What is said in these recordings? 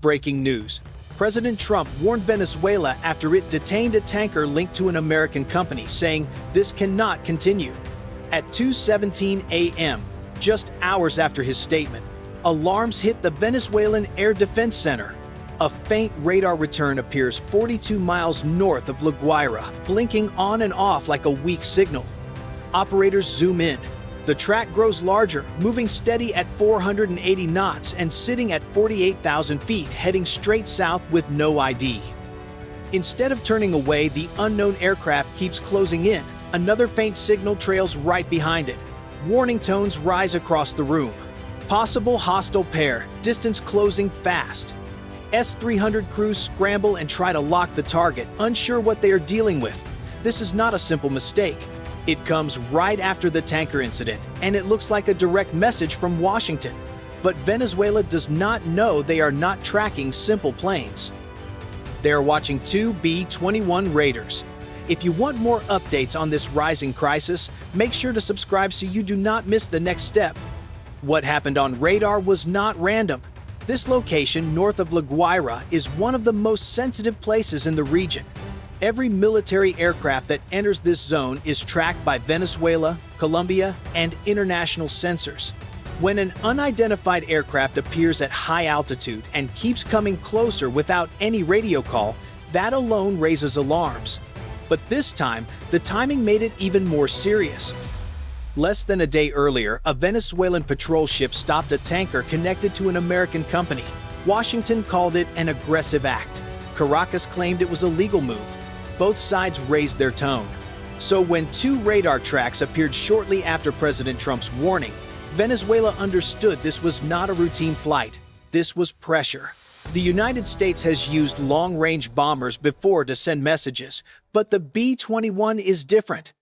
Breaking news. President Trump warned Venezuela after it detained a tanker linked to an American company, saying this cannot continue. At 2:17 a.m., just hours after his statement, alarms hit the Venezuelan Air Defense Center. A faint radar return appears 42 miles north of La Guaira, blinking on and off like a weak signal. Operators zoom in. The track grows larger, moving steady at 480 knots and sitting at 48,000 feet, heading straight south with no ID. Instead of turning away, the unknown aircraft keeps closing in. Another faint signal trails right behind it. Warning tones rise across the room. Possible hostile pair, distance closing fast. S-300 crews scramble and try to lock the target, unsure what they are dealing with. This is not a simple mistake. It comes right after the tanker incident, and it looks like a direct message from Washington. But Venezuela does not know they are not tracking simple planes. They are watching two B-21 Raiders. If you want more updates on this rising crisis, make sure to subscribe so you do not miss the next step. What happened on radar was not random. This location north of La Guaira is one of the most sensitive places in the region. Every military aircraft that enters this zone is tracked by Venezuela, Colombia, and international sensors. When an unidentified aircraft appears at high altitude and keeps coming closer without any radio call, that alone raises alarms. But this time, the timing made it even more serious. Less than a day earlier, a Venezuelan patrol ship stopped a tanker connected to an American company. Washington called it an aggressive act. Caracas claimed it was a legal move. Both sides raised their tone. So when two radar tracks appeared shortly after President Trump's warning, Venezuela understood this was not a routine flight. This was pressure. The United States has used long-range bombers before to send messages, but the B-21 is different.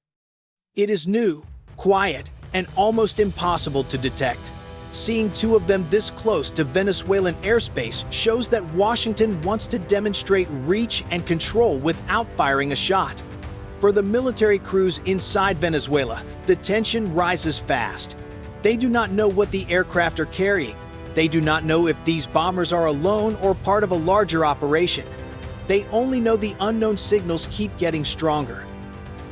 It is new, quiet, and almost impossible to detect. Seeing two of them this close to Venezuelan airspace shows that Washington wants to demonstrate reach and control without firing a shot. For the military crews inside Venezuela, the tension rises fast. They do not know what the aircraft are carrying. They do not know if these bombers are alone or part of a larger operation. They only know the unknown signals keep getting stronger.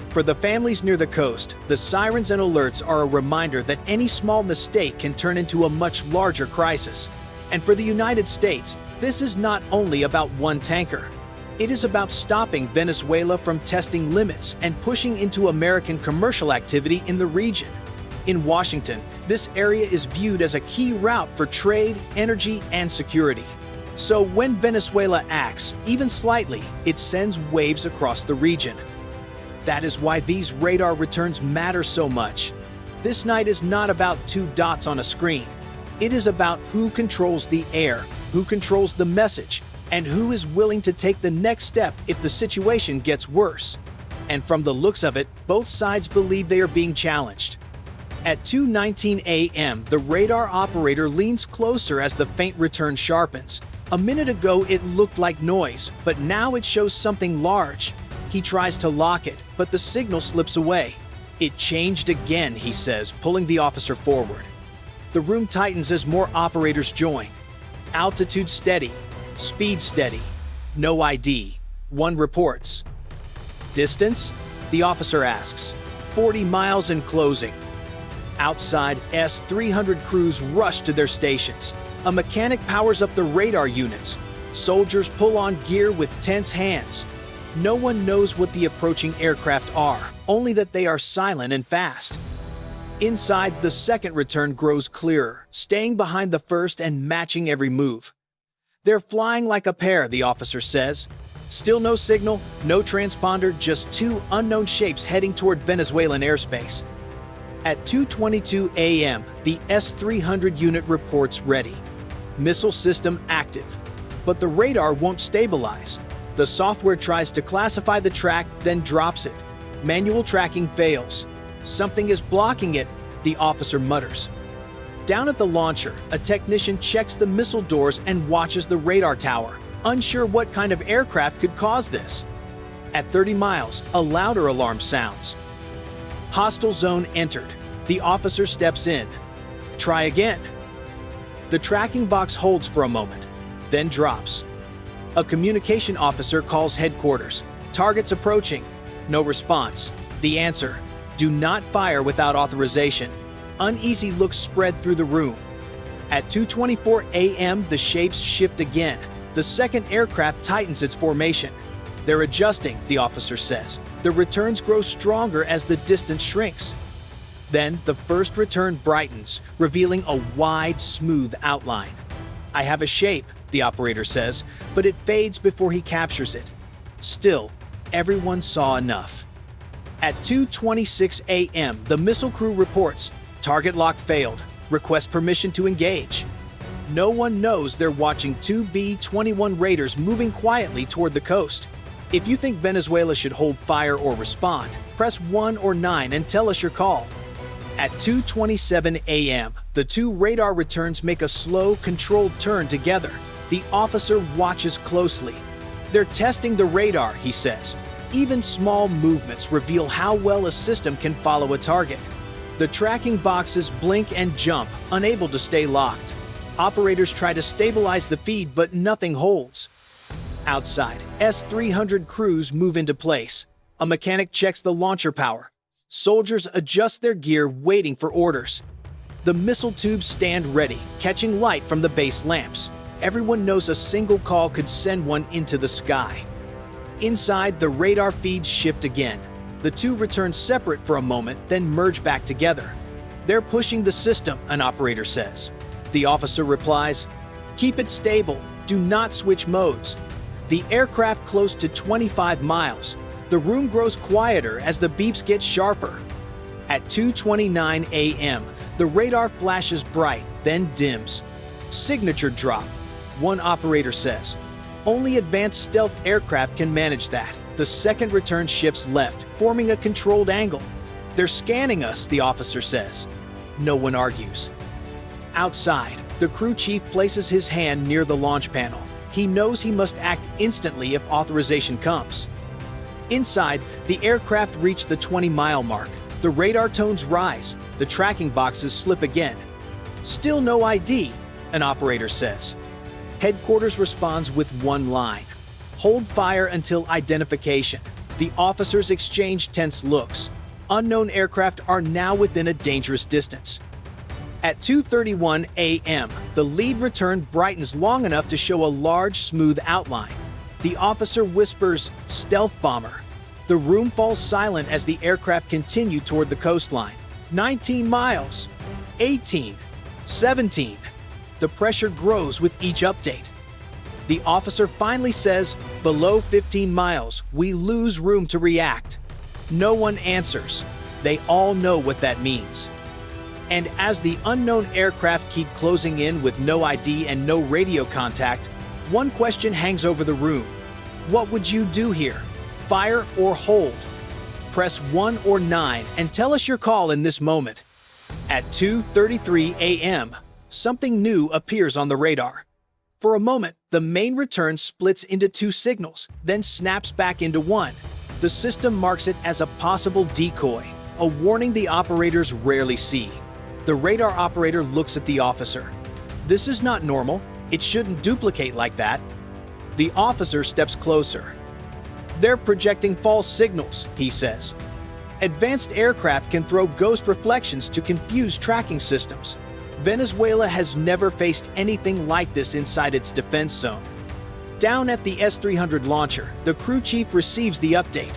For the families near the coast, the sirens and alerts are a reminder that any small mistake can turn into a much larger crisis. And for the United States, this is not only about one tanker. It is about stopping Venezuela from testing limits and pushing into American commercial activity in the region. In Washington, this area is viewed as a key route for trade, energy, and security. So when Venezuela acts, even slightly, it sends waves across the region. That is why these radar returns matter so much. This night is not about two dots on a screen. It is about who controls the air, who controls the message, and who is willing to take the next step if the situation gets worse. And from the looks of it, both sides believe they are being challenged. At 2:19 a.m., the radar operator leans closer as the faint return sharpens. A minute ago, it looked like noise, but now it shows something large. He tries to lock it, but the signal slips away. "It changed again," he says, pulling the officer forward. The room tightens as more operators join. Altitude steady, speed steady, no ID. One reports. "Distance?" the officer asks. 40 miles and closing. Outside, S-300 crews rush to their stations. A mechanic powers up the radar units. Soldiers pull on gear with tense hands. No one knows what the approaching aircraft are, only that they are silent and fast. Inside, the second return grows clearer, staying behind the first and matching every move. "They're flying like a pair," the officer says. Still no signal, no transponder, just two unknown shapes heading toward Venezuelan airspace. At 2:22 a.m., the S-300 unit reports ready. Missile system active. But the radar won't stabilize. The software tries to classify the track, then drops it. Manual tracking fails. "Something is blocking it," the officer mutters. Down at the launcher, a technician checks the missile doors and watches the radar tower, unsure what kind of aircraft could cause this. At 30 miles, a louder alarm sounds. Hostile zone entered. The officer steps in. "Try again." The tracking box holds for a moment. then drops. A communication officer calls headquarters. Targets approaching. No response. The answer: do not fire without authorization. Uneasy looks spread through the room. At 2:24 a.m., the shapes shift again. The second aircraft tightens its formation. They're adjusting, the officer says. The returns grow stronger as the distance shrinks. Then the first return brightens, revealing a wide, smooth outline. I have a shape, the operator says, but it fades before he captures it. Still, everyone saw enough. At 2:26 a.m., the missile crew reports, target lock failed. Request permission to engage. No one knows they're watching two B-21 raiders moving quietly toward the coast. If you think Venezuela should hold fire or respond, press 1 or 9 and tell us your call. At 2:27 a.m., the two radar returns make a slow, controlled turn together. The officer watches closely. They're testing the radar, he says. Even small movements reveal how well a system can follow a target. The tracking boxes blink and jump, unable to stay locked. Operators try to stabilize the feed, but nothing holds. Outside, S-300 crews move into place. A mechanic checks the launcher power. Soldiers adjust their gear, waiting for orders. The missile tubes stand ready, catching light from the base lamps. Everyone knows a single call could send one into the sky. Inside, the radar feeds shift again. The two return separate for a moment, then merge back together. They're pushing the system, an operator says. The officer replies, keep it stable, do not switch modes. The aircraft close to 25 miles. The room grows quieter as the beeps get sharper. At 2:29 a.m., the radar flashes bright, then dims. Signature drop, one operator says. Only advanced stealth aircraft can manage that. The second return shifts left, forming a controlled angle. They're scanning us, the officer says. No one argues. Outside, the crew chief places his hand near the launch panel. He knows he must act instantly if authorization comes. Inside, the aircraft reach the 20-mile mark. The radar tones rise. The tracking boxes slip again. Still no ID, an operator says. Headquarters responds with one line. Hold fire until identification. The officers exchange tense looks. Unknown aircraft are now within a dangerous distance. At 2:31 a.m., the lead return brightens long enough to show a large, smooth outline. The officer whispers, stealth bomber. The room falls silent as the aircraft continue toward the coastline. 19 miles. 18. 17. The pressure grows with each update. The officer finally says, below 15 miles, we lose room to react. No one answers. They all know what that means. And as the unknown aircraft keep closing in with no ID and no radio contact, one question hangs over the room. What would you do here? Fire or hold? Press 1 or 9 and tell us your call in this moment. At 2:33 a.m., something new appears on the radar. For a moment, the main return splits into two signals, then snaps back into one. The system marks it as a possible decoy, a warning the operators rarely see. The radar operator looks at the officer. This is not normal. It shouldn't duplicate like that. The officer steps closer. They're projecting false signals, he says. Advanced aircraft can throw ghost reflections to confuse tracking systems. Venezuela has never faced anything like this inside its defense zone. Down at the S-300 launcher, the crew chief receives the update.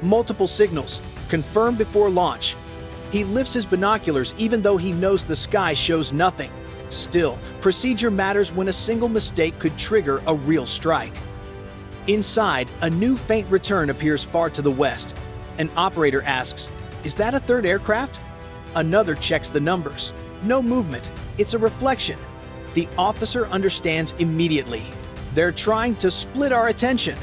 Multiple signals, confirmed before launch. He lifts his binoculars even though he knows the sky shows nothing. Still, procedure matters when a single mistake could trigger a real strike. Inside, a new faint return appears far to the west. An operator asks, "Is that a third aircraft?" Another checks the numbers. No movement. It's a reflection. The officer understands immediately. They're trying to split our attention.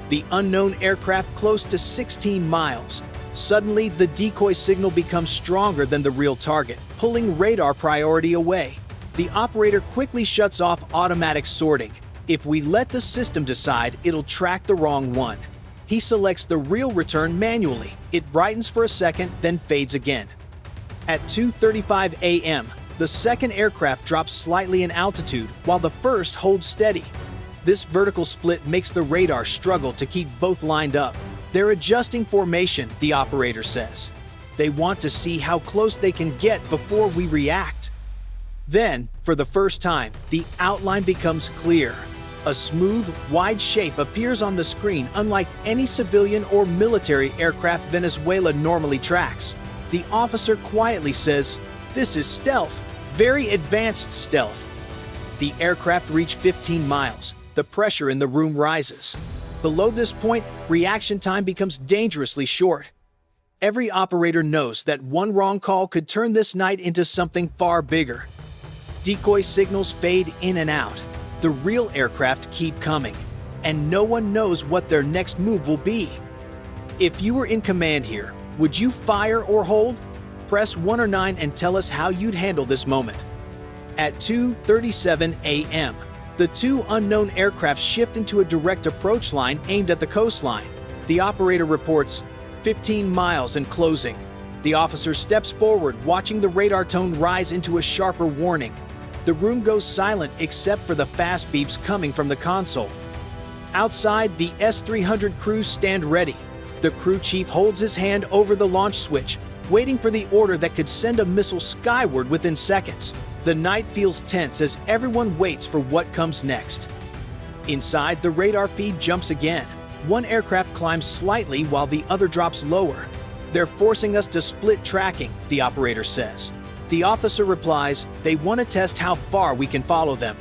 The unknown aircraft close to 16 miles. Suddenly, the decoy signal becomes stronger than the real target, pulling radar priority away. The operator quickly shuts off automatic sorting. If we let the system decide, it'll track the wrong one. He selects the real return manually. It brightens for a second, then fades again. At 2:35 a.m., The second aircraft drops slightly in altitude while the first holds steady. This vertical split makes the radar struggle to keep both lined up. They're adjusting formation, the operator says. They want to see how close they can get before we react. Then, for the first time, the outline becomes clear. A smooth, wide shape appears on the screen unlike any civilian or military aircraft Venezuela normally tracks. The officer quietly says, "This is stealth, very advanced stealth." The aircraft reach 15 miles. The pressure in the room rises. Below this point, reaction time becomes dangerously short. Every operator knows that one wrong call could turn this night into something far bigger. Decoy signals fade in and out. The real aircraft keep coming, and no one knows what their next move will be. If you were in command here, would you fire or hold? Press 1 or 9 and tell us how you'd handle this moment. At 2:37 a.m., the two unknown aircraft shift into a direct approach line aimed at the coastline. The operator reports, 15 miles and closing. The officer steps forward, watching the radar tone rise into a sharper warning. The room goes silent except for the fast beeps coming from the console. Outside, the S-300 crews stand ready. The crew chief holds his hand over the launch switch, waiting for the order that could send a missile skyward within seconds. The night feels tense as everyone waits for what comes next. Inside, the radar feed jumps again. One aircraft climbs slightly while the other drops lower. "They're forcing us to split tracking," the operator says. The officer replies, "They want to test how far we can follow them."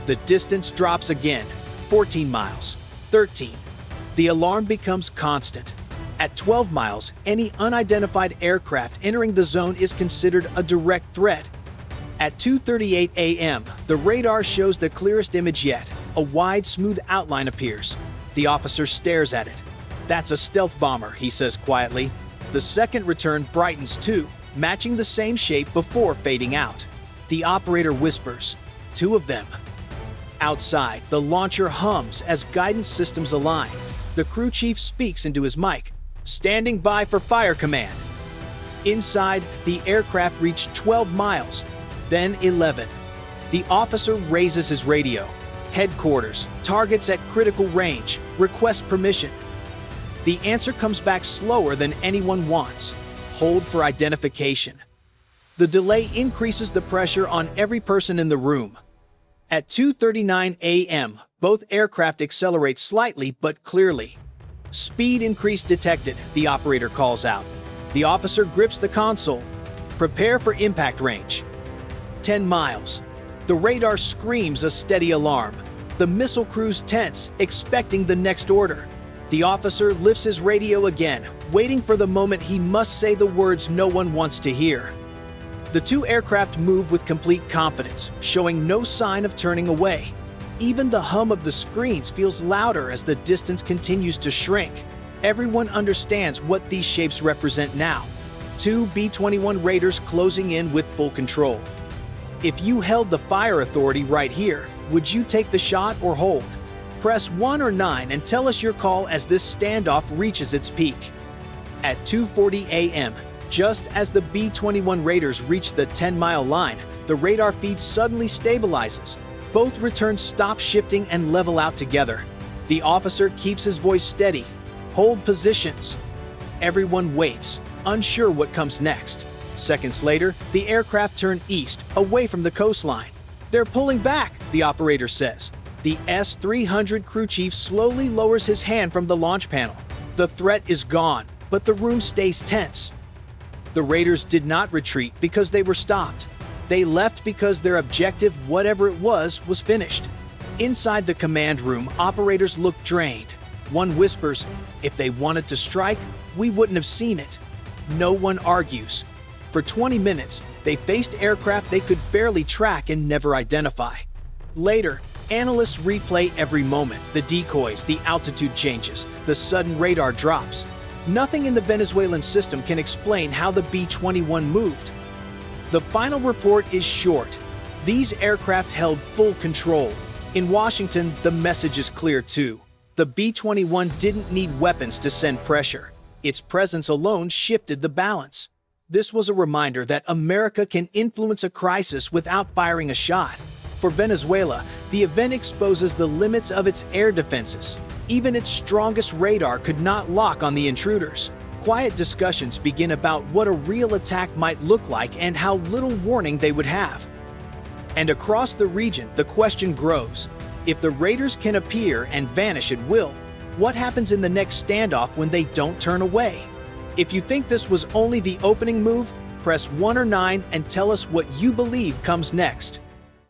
The distance drops again, 14 miles, 13. The alarm becomes constant. At 12 miles, any unidentified aircraft entering the zone is considered a direct threat. At 2:38 a.m., the radar shows the clearest image yet. A wide, smooth outline appears. The officer stares at it. "That's a stealth bomber," he says quietly. The second return brightens too, matching the same shape before fading out. The operator whispers, "Two of them." Outside, the launcher hums as guidance systems align. The crew chief speaks into his mic, "Standing by for fire command." Inside, the aircraft reach 12 miles, then 11. The officer raises his radio. "Headquarters, targets at critical range, request permission." The answer comes back slower than anyone wants. "Hold for identification." The delay increases the pressure on every person in the room. At 2:39 a.m., both aircraft accelerate slightly but clearly. "Speed increase detected," the operator calls out. The officer grips the console. "Prepare for impact range." 10 miles. The radar screams a steady alarm. The missile crews tense, expecting the next order. The officer lifts his radio again, waiting for the moment he must say the words no one wants to hear. The two aircraft move with complete confidence, showing no sign of turning away. Even the hum of the screens feels louder as the distance continues to shrink. Everyone understands what these shapes represent now. Two B-21 Raiders closing in with full control. If you held the fire authority right here, would you take the shot or hold? Press 1 or 9 and tell us your call as this standoff reaches its peak. At 2:40 a.m., just as the B-21 Raiders reach the 10-mile line, the radar feed suddenly stabilizes. Both returns stop shifting and level out together. The officer keeps his voice steady. "Hold positions." Everyone waits, unsure what comes next. Seconds later, the aircraft turn east, away from the coastline. "They're pulling back," the operator says. The S-300 crew chief slowly lowers his hand from the launch panel. The threat is gone, but the room stays tense. The Raiders did not retreat because they were stopped. They left because their objective, whatever it was finished. Inside the command room, operators look drained. One whispers, "If they wanted to strike, we wouldn't have seen it." No one argues. For 20 minutes, they faced aircraft they could barely track and never identify. Later, analysts replay every moment: the decoys, the altitude changes, the sudden radar drops. Nothing in the Venezuelan system can explain how the B-21 moved. The final report is short. These aircraft held full control. In Washington, the message is clear too. The B-21 didn't need weapons to send pressure. Its presence alone shifted the balance. This was a reminder that America can influence a crisis without firing a shot. For Venezuela, the event exposes the limits of its air defenses. Even its strongest radar could not lock on the intruders. Quiet discussions begin about what a real attack might look like and how little warning they would have. And across the region, the question grows. If the raiders can appear and vanish at will, what happens in the next standoff when they don't turn away? If you think this was only the opening move, press 1 or 9 and tell us what you believe comes next.